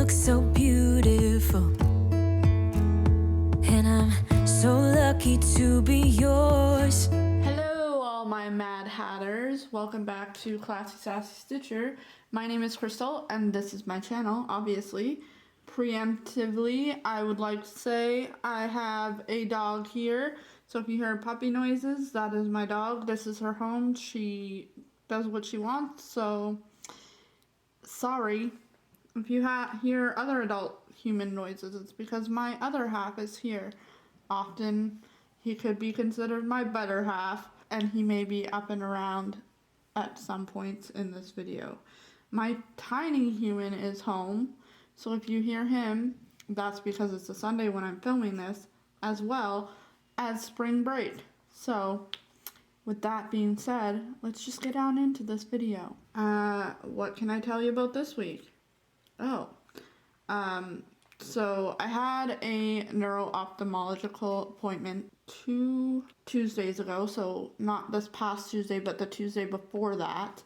look so beautiful, and I'm so lucky to be yours. Hello all my Mad Hatters, welcome back to Classy Sassy Sitcher. My name is Krystal and this is my channel, obviously. Preemptively, I would like to say I have a dog here, so if you hear puppy noises, that is my dog. This is her home. She does what she wants, so sorry. If you hear other adult human noises, it's because my other half is here. Often, he could be considered my better half, and he may be up and around at some points in this video. My tiny human is home, so if you hear him, that's because it's a Sunday when I'm filming this, as well as spring break. So, with that being said, let's just get down into this video. What can I tell you about this week? So I had a neuro-ophthalmological appointment 2 Tuesdays ago, so not this past Tuesday, but the Tuesday before that.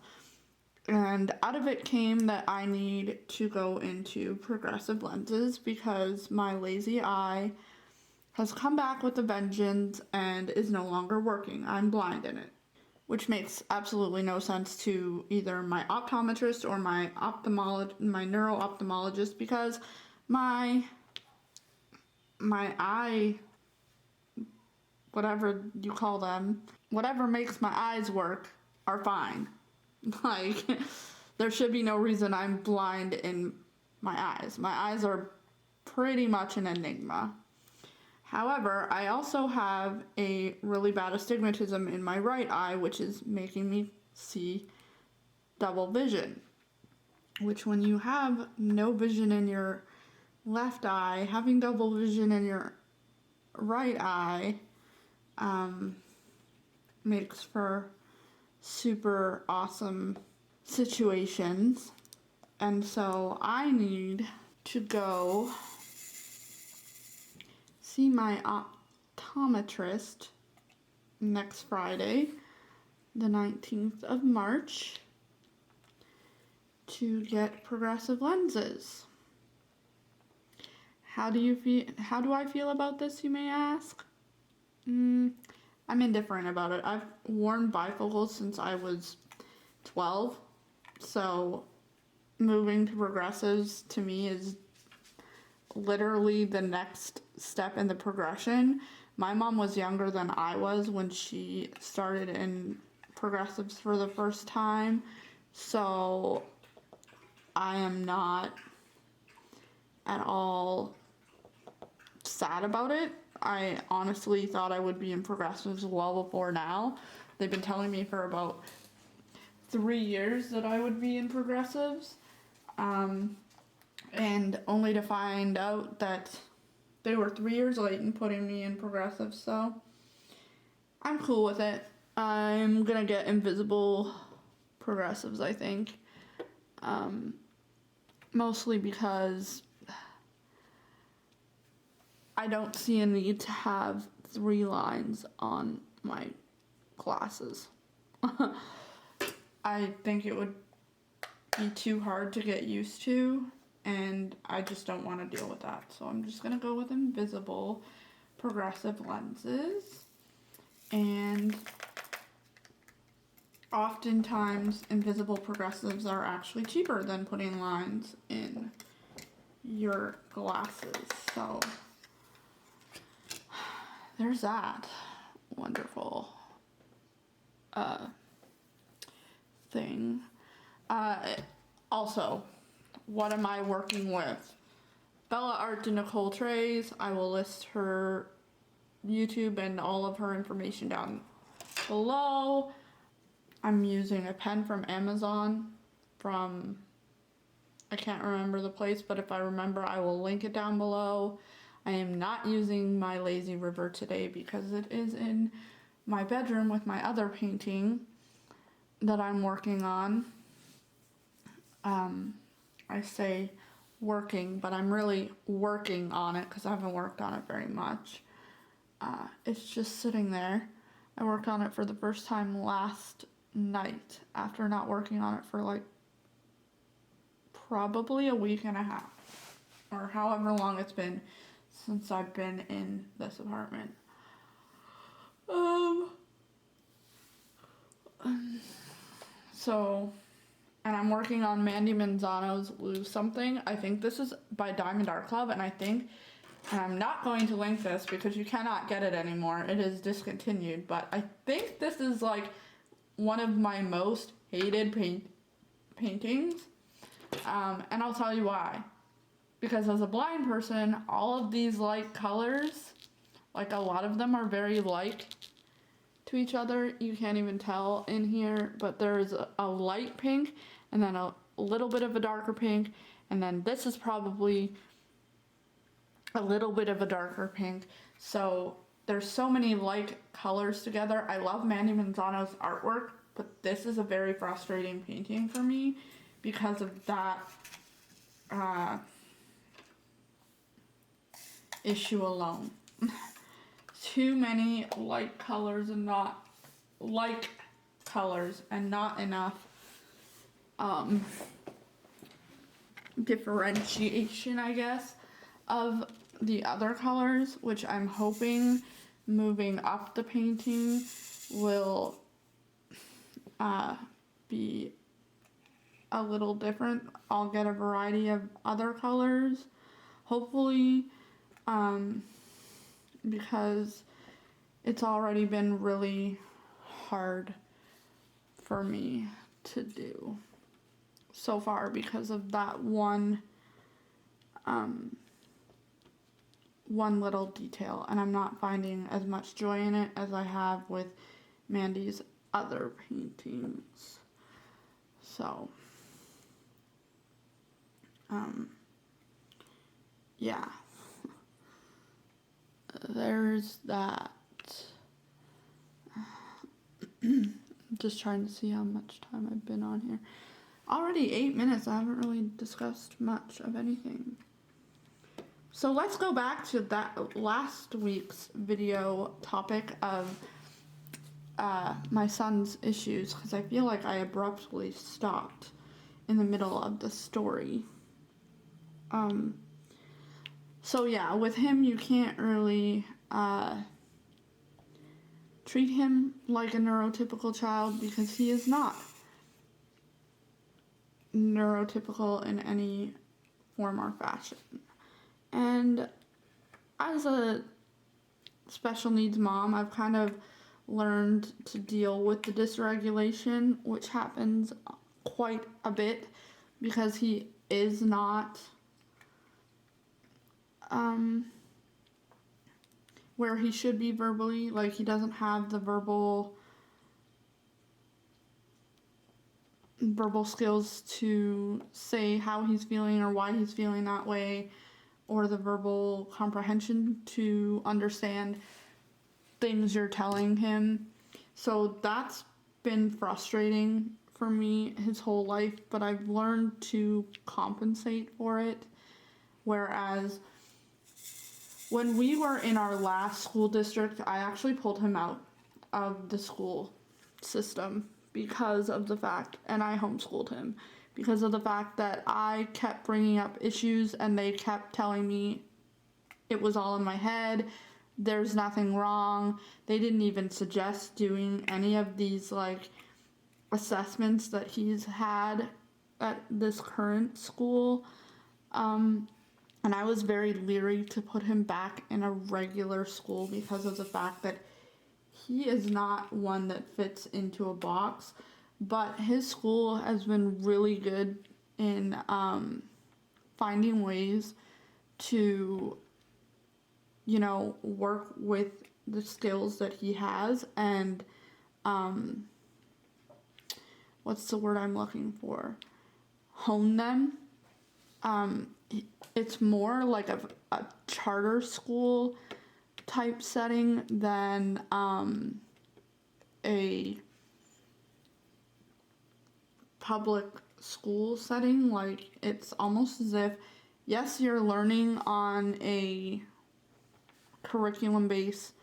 And out of it came that I need to go into progressive lenses because my lazy eye has come back with a vengeance and is no longer working. I'm blind in it, which makes absolutely no sense to either my optometrist or my neuro-ophthalmologist, because my eye, whatever you call them, whatever makes my eyes work, are fine. Like, there should be no reason I'm blind in my eyes. My eyes are pretty much an enigma. However, I also have a really bad astigmatism in my right eye, which is making me see double vision. Which, when you have no vision in your left eye, having double vision in your right eye makes for super awesome situations. And so I need to go see my optometrist next Friday, the 19th of March, to get progressive lenses. How do I feel about this, you may ask? I'm indifferent about it. I've worn bifocals since I was 12, so moving to progressives to me is literally the next step in the progression. My mom was younger than I was when she started in progressives for the first time, so I am not at all sad about it. I honestly thought I would be in progressives well before now. They've been telling me for about 3 years that I would be in progressives, and only to find out that they were 3 years late in putting me in progressives, so I'm cool with it. I'm gonna get invisible progressives, I think, mostly because I don't see a need to have 3 lines on my glasses. I think it would be too hard to get used to, and I just don't want to deal with that. So I'm just going to go with invisible progressive lenses. And oftentimes invisible progressives are actually cheaper than putting lines in your glasses. So there's that wonderful thing. Also, what am I working with? Bella Art to Nicole Trays. I will list her YouTube and all of her information down below. I'm using a pen from Amazon from, I can't remember the place, but if I remember, I will link it down below. I am not using my Lazy River today because it is in my bedroom with my other painting that I'm working on. I say working, but I'm really working on it because I haven't worked on it very much. It's just sitting there. I worked on it for the first time last night after not working on it for like probably a week and a half. or however long it's been since I've been in this apartment. So, and I'm working on Mandy Manzano's Lose Something. I think this is by Diamond Art Club, and and I'm not going to link this because you cannot get it anymore. It is discontinued, but I think this is like one of my most hated paintings, and I'll tell you why. Because as a blind person, all of these light colors, like a lot of them are very like to each other. You can't even tell in here, but there's a light pink and then a little bit of a darker pink, and then this is probably a little bit of a darker pink. So there's so many light colors together. I love Mandy Manzano's artwork, but this is a very frustrating painting for me because of that issue alone. Too many light colors and not like colors, and not enough differentiation, I guess, of the other colors, which I'm hoping moving up the painting will be a little different. I'll get a variety of other colors, hopefully, because it's already been really hard for me to do so far because of that one little detail, and I'm not finding as much joy in it as I have with Mandy's other paintings. So yeah, there's that. Just trying to see how much time I've been on here. Already 8 minutes. I haven't really discussed much of anything. So let's go back to that last week's video topic of my son's issues, because I feel like I abruptly stopped in the middle of the story. So yeah, with him you can't really treat him like a neurotypical child because he is not neurotypical in any form or fashion. And as a special needs mom, I've kind of learned to deal with the dysregulation, which happens quite a bit because he is not where he should be verbally. Like, he doesn't have the verbal skills to say how he's feeling or why he's feeling that way, or the verbal comprehension to understand things you're telling him. So that's been frustrating for me his whole life, but I've learned to compensate for it. Whereas when we were in our last school district, I actually pulled him out of the school system because of the fact, and I homeschooled him, because of the fact that I kept bringing up issues and they kept telling me it was all in my head, there's nothing wrong. They didn't even suggest doing any of these like assessments that he's had at this current school. And I was very leery to put him back in a regular school because of the fact that he is not one that fits into a box. But his school has been really good in finding ways to, you know, work with the skills that he has and what's the word I'm looking for? Hone them. It's more like a charter school type setting than a public school setting. Like, it's almost as if, yes, you're learning on a curriculum based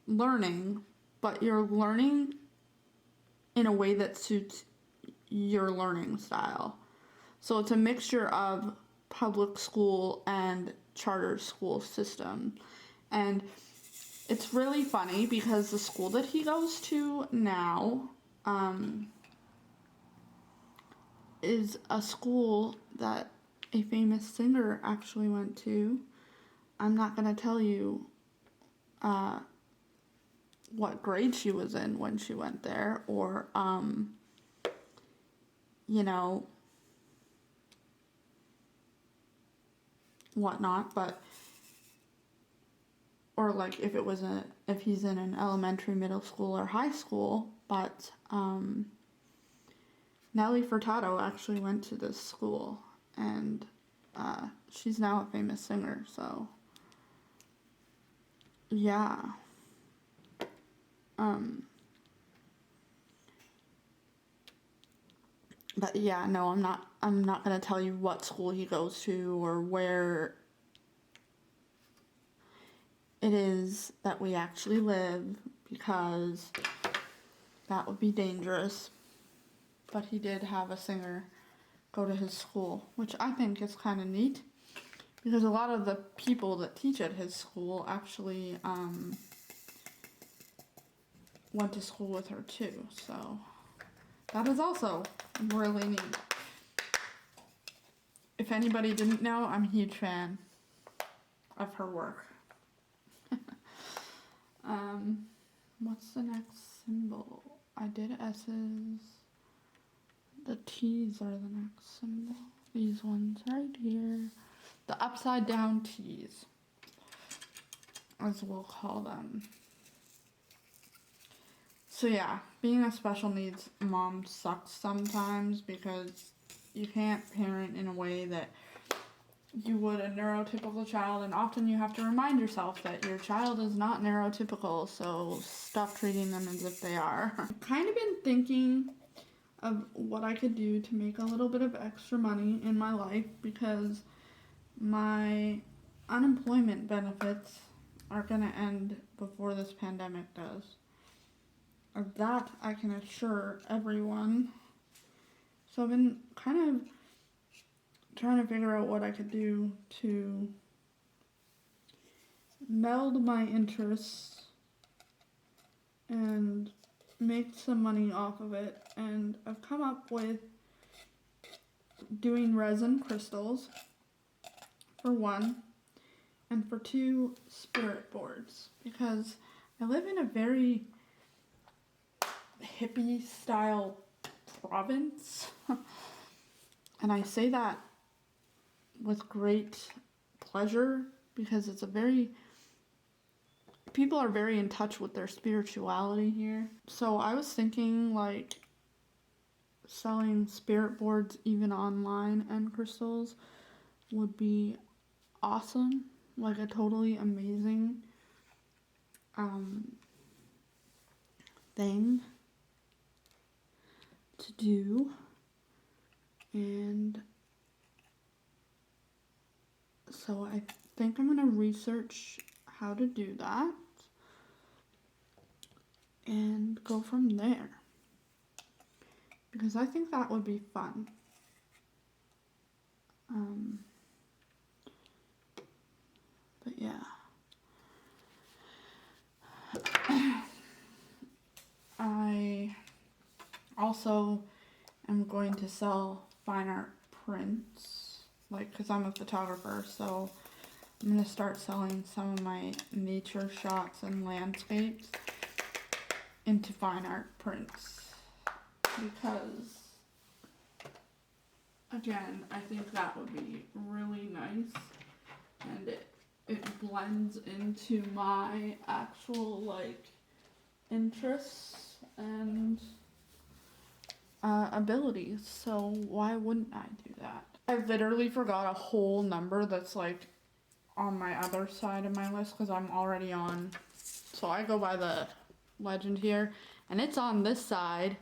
learning, but you're learning in a way that suits your learning style. So it's a mixture of public school and charter school system. And it's really funny because the school that he goes to now is a school that a famous singer actually went to. I'm not going to tell you what grade she was in when she went there, or, you know, whatnot, but, or like if if he's in an elementary, middle school, or high school, but, Nelly Furtado actually went to this school, and, she's now a famous singer, so, yeah. But yeah, no, I'm not gonna tell you what school he goes to or where it is that we actually live, because that would be dangerous. But he did have a singer go to his school, which I think is kind of neat, because a lot of the people that teach at his school actually went to school with her too, so that is also really neat. If anybody didn't know, I'm a huge fan of her work. What's the next symbol? I did S's. The T's are the next symbol. These ones right here. The upside down T's, as we'll call them. So yeah, being a special needs mom sucks sometimes, because you can't parent in a way that you would a neurotypical child, and often you have to remind yourself that your child is not neurotypical, so stop treating them as if they are. I've kind of been thinking of what I could do to make a little bit of extra money in my life, because my unemployment benefits are going to end before this pandemic does. Of that I can assure everyone. So I've been kind of trying to figure out what I could do to meld my interests and make some money off of it. And I've come up with doing resin crystals, for one, and for two, spirit boards, because I live in a very hippie style province. And I say that with great pleasure, because it's a very, people are very in touch with their spirituality here. So I was thinking like selling spirit boards even online and crystals would be awesome, like a totally amazing thing to do. And so I think I'm gonna research how to do that and go from there, because I think that would be fun. But yeah. I also am going to sell fine art prints, like, because I'm a photographer, so I'm going to start selling some of my nature shots and landscapes into fine art prints, because, again, I think that would be really nice, and it blends into my actual, like, interests and abilities, so why wouldn't I do that? I literally forgot a whole number that's like on my other side of my list, because I'm already on, so I go by the legend here, and it's on this side,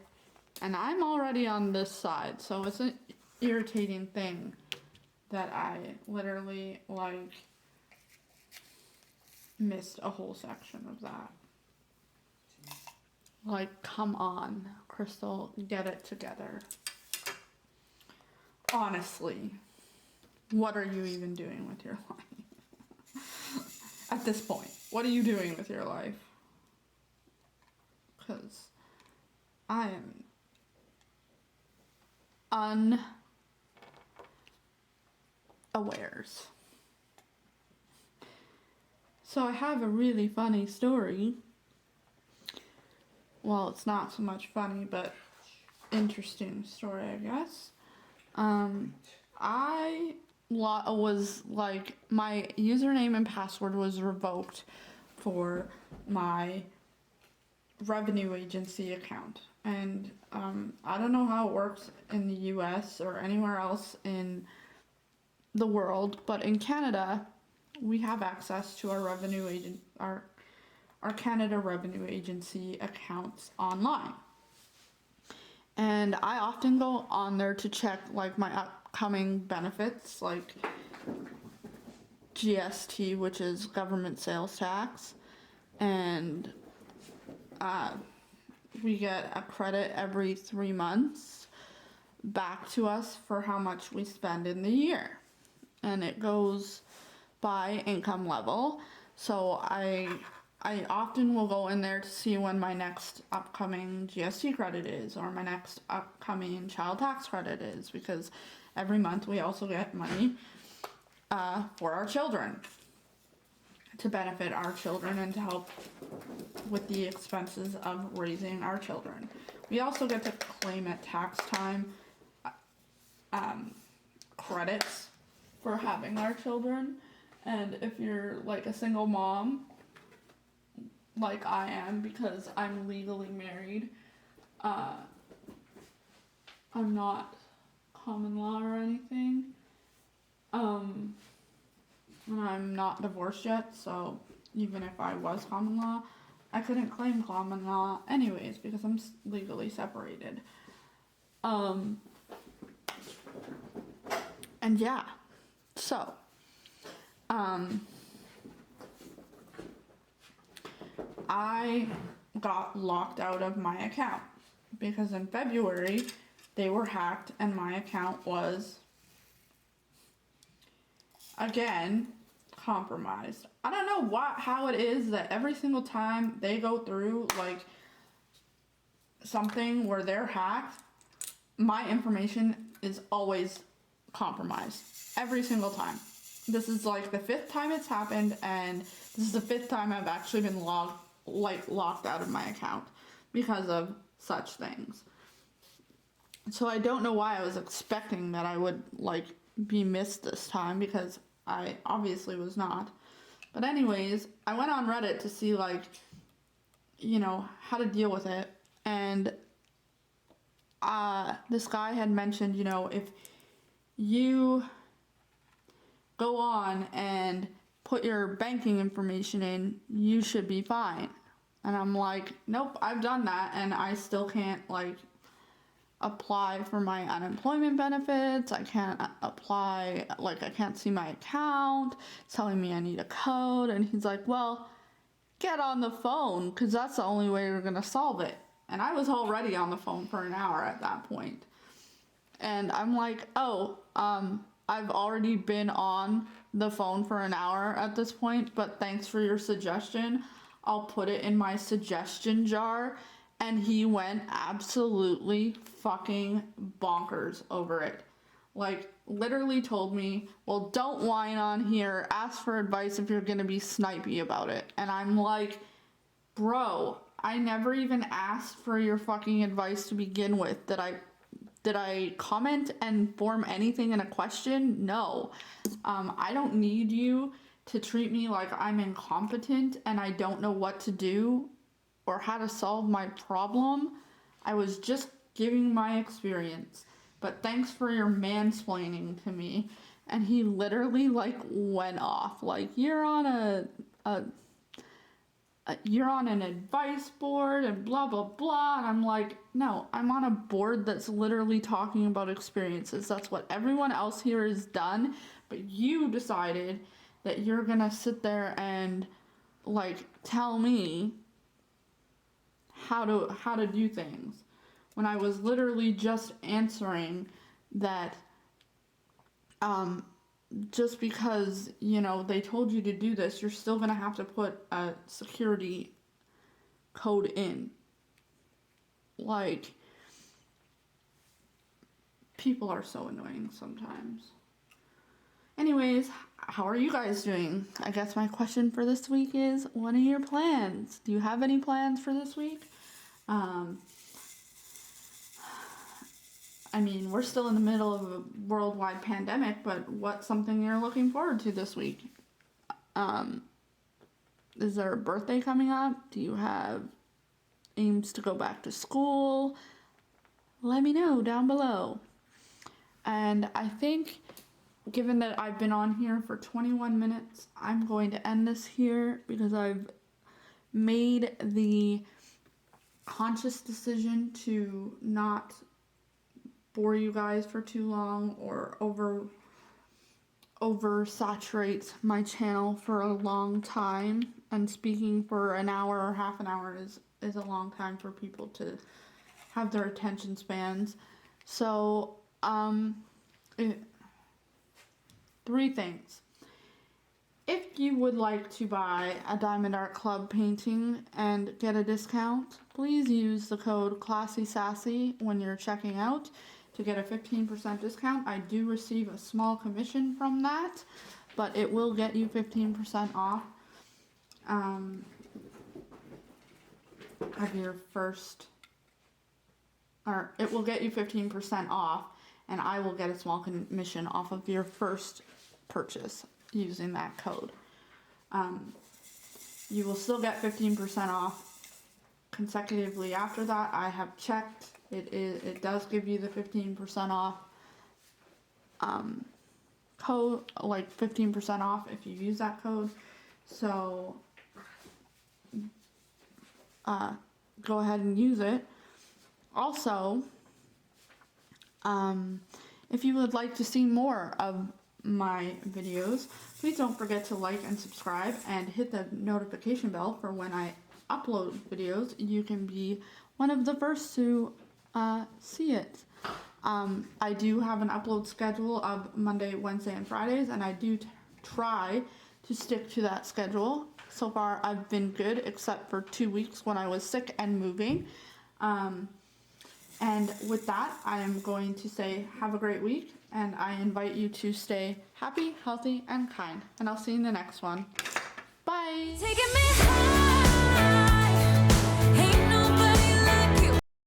and I'm already on this side, so it's an irritating thing that I literally like missed a whole section of that. Like, come on, Krystal, get it together. Honestly. what are you even doing with your life? At this point, what are you doing with your life? Because I am unawares. So I have a really funny story. Well, it's not so much funny, but interesting story, I guess. I was like, my username and password was revoked for my revenue agency account. And I don't know how it works in the US or anywhere else in the world, but in Canada, we have access to our Canada Revenue Agency accounts online. And I often go on there to check like my upcoming benefits, like GST, which is government sales tax, and we get a credit every 3 months back to us for how much we spend in the year. And it goes by income level. So I often will go in there to see when my next upcoming GST credit is, or my next upcoming child tax credit is, because every month we also get money for our children, to benefit our children and to help with the expenses of raising our children. We also get to claim at tax time credits for having our children. And if you're like a single mom, like I am, because I'm legally married, I'm not common law or anything, and I'm not divorced yet, so even if I was common law, I couldn't claim common law anyways because I'm legally separated. And yeah, so I got locked out of my account because in February they were hacked and my account was again compromised. I don't know how it is that every single time they go through like something where they're hacked, my information is always compromised every single time. This is like the 5th time it's happened, and this is the 5th time I've actually been locked out of my account because of such things. So I don't know why I was expecting that I would like be missed this time, because I obviously was not. But anyways, I went on Reddit to see like, you know, how to deal with it, and this guy had mentioned, you know, if you go on and put your banking information in, you should be fine. And I'm like, nope, I've done that and I still can't like apply for my unemployment benefits. I can't apply, like I can't see my account. It's telling me I need a code. And he's like, well, get on the phone, because that's the only way we're gonna solve it. And I was already on the phone for an hour at that point. And I'm like, oh, I've already been on the phone for an hour at this point, but thanks for your suggestion. I'll put it in my suggestion jar. And he went absolutely fucking bonkers over it. Like, literally told me, well, don't whine on here. Ask for advice if you're gonna be snipey about it. And I'm like, bro, I never even asked for your fucking advice to begin with. Did I comment and form anything in a question? No. I don't need you to treat me like I'm incompetent and I don't know what to do or how to solve my problem. I was just giving my experience. But thanks for your mansplaining to me. And he literally like went off. Like, you're on you're on an advice board and blah blah blah. And I'm like, no, I'm on a board that's literally talking about experiences. That's what everyone else here has done, but you decided that you're gonna sit there and like tell me how to do things, when I was literally just answering that just because, you know, they told you to do this, you're still going to have to put a security code in. Like, people are so annoying sometimes. Anyways, how are you guys doing? I guess my question for this week is, what are your plans? Do you have any plans for this week? I mean, we're still in the middle of a worldwide pandemic, but what's something you're looking forward to this week? Is there a birthday coming up? Do you have aims to go back to school? Let me know down below. And I think, given that I've been on here for 21 minutes, I'm going to end this here because I've made the conscious decision to not bore you guys for too long or oversaturate my channel for a long time. And speaking for an hour or half an hour is a long time for people to have their attention spans. So, 3 things. If you would like to buy a Diamond Art Club painting and get a discount, please use the code Classy Sassy when you're checking out to get a 15% discount. I do receive a small commission from that, but it will get you 15% off of your first, or it will get you 15% off, and I will get a small commission off of your first purchase using that code. You will still get 15% off consecutively after that. I have checked. It does give you the 15% off code, like 15% off if you use that code. So go ahead and use it. Also, if you would like to see more of my videos, please don't forget to like and subscribe and hit the notification bell for when I upload videos. You can be one of the first to see it. I do have an upload schedule of Monday, Wednesday, and Fridays, and I do try to stick to that schedule. So far, I've been good, except for 2 weeks when I was sick and moving. And with that, I am going to say have a great week, and I invite you to stay happy, healthy, and kind. And I'll see you in the next one. Bye! Taking me home.